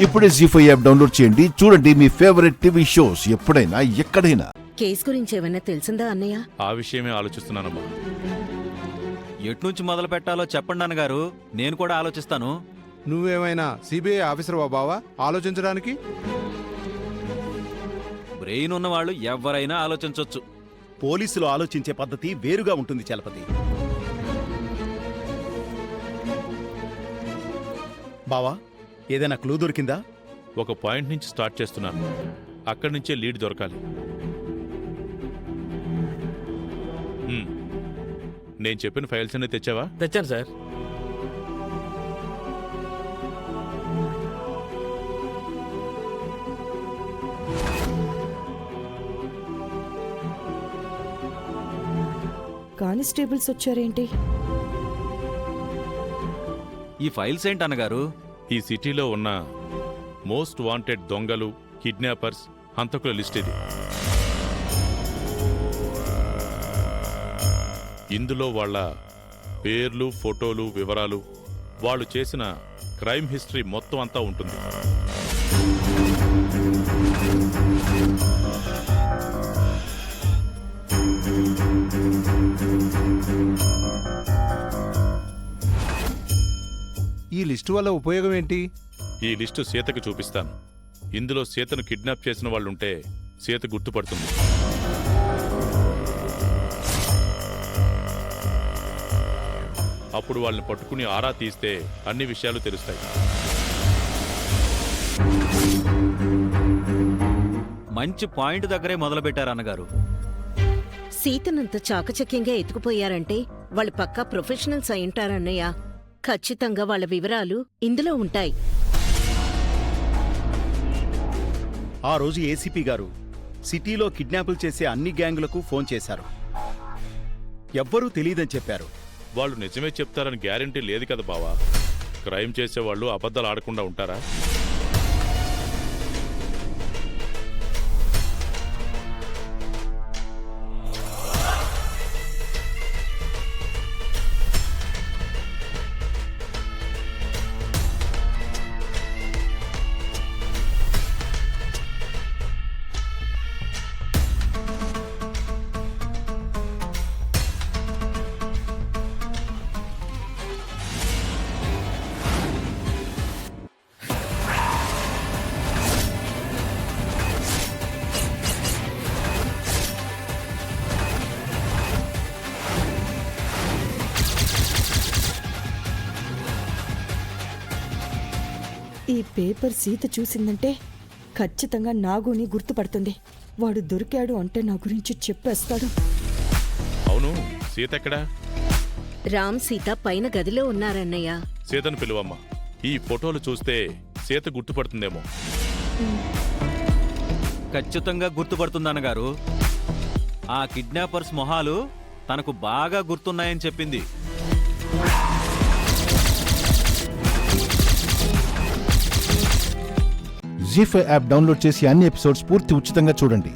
ఇప్పుడే జీ5 app download చేయండి. చూడండి మీ ఫేవరెట్ టీవీ షోస్ ఎప్పుడైనా ఎక్కడైనా. కేసు గురించి ఏమైనా తెలిసిందా అన్నయ్య? ఆ విషయమే ఆలోచిస్తున్నానమ్మా. ఎట్నుంచి మొదలు పెట్టాలో చెప్పండి అన్నగారు, నేను కూడా ఆలోచిస్తాను. నువ్వేమైనా సిబిఐ ఆఫీసర్ బావా ఆలోచించడానికి? బ్రెయిన్ ఉన్నవాళ్ళు ఎవరైనా ఆలోచించవచ్చు. పోలీసులు ఆలోచించే పద్ధతి వేరుగా ఉంటుంది చలపతి. బావా, ఏదైనా క్లూ దొరికిందా? ఒక పాయింట్ నుంచి స్టార్ట్ చేస్తున్నాను, అక్కడి నుంచే లీడ్ దొరకాలి. నేను చెప్పిన ఫైల్స్ అన్నీ తెచ్చావా? తెచ్చాను సార్. కానిస్టేబుల్స్ వచ్చారేంటి? ఈ ఫైల్స్ ఏంటి అన్నగారు? ఈ సిటీలో ఉన్న మోస్ట్ వాంటెడ్ దొంగలు, కిడ్నాపర్స్, హంతకుల లిస్ట్ ఇది. ఇందులో వాళ్ళ పేర్లు, ఫోటోలు, వివరాలు, వాళ్ళు చేసిన క్రైమ్ హిస్టరీ మొత్తం అంతా ఉంటుంది. ఈ లిస్టు వల్ల ఉపయోగం ఏంటి? ఈ లిస్టు సీతకు చూపిస్తాను. ఇందులో సీతను కిడ్నాప్ చేసిన వాళ్ళుంటే సీత గుర్తుపడుతుంది. అప్పుడు వాళ్ళని పట్టుకుని ఆరా తీస్తే అన్ని విషయాలు తెలుస్తాయి. మంచి పాయింట్ దగ్గరే మొదలుపెట్టారు అన్నగారు. సీతనంత చాకచక్యంగా ఎత్తుకుపోయారంటే వాళ్ళు పక్కా ప్రొఫెషనల్స్ అయ్యుంటారన్నయ్య. ఖచ్చితంగా వాళ్ళ వివరాలు ఇందులో ఉంటాయి. ఆ రోజు ఏసీపీ గారు సిటీలో కిడ్నాపులు చేసే అన్ని గ్యాంగులకు ఫోన్ చేశారు. ఎవ్వరూ తెలియదని చెప్పారు. వాళ్ళు నిజమే చెప్తారని గ్యారెంటీ లేదు కదా బావా. క్రైమ్ చేసేవాళ్ళు అబద్ధాలు ఆడకుండా ఉంటారా? ఈ పేపర్ సీత చూసిందంటే ఖచ్చితంగా నాగుని గుర్తుపడుతుంది. వాడు దొరికాడు అంటే నా గురించి చెప్పేస్తాడు. అవును, సీత ఎక్కడా? రామ్, సీత పైన గదిలో ఉన్నారన్నయ్య. సీతను పిలువమ్మా. ఈ ఫోటోలు చూస్తే సీత గుర్తుపడుతుందేమో. ఖచ్చితంగా గుర్తుపడుతుంది అన్నగారు. ఆ కిడ్నాపర్స్ మొహాలు తనకు బాగా గుర్తున్నాయని చెప్పింది. జీ5 యాప్ డౌన్లోడ్ చేసి అన్ని ఎపిసోడ్స్ పూర్తి ఉచితంగా చూడండి.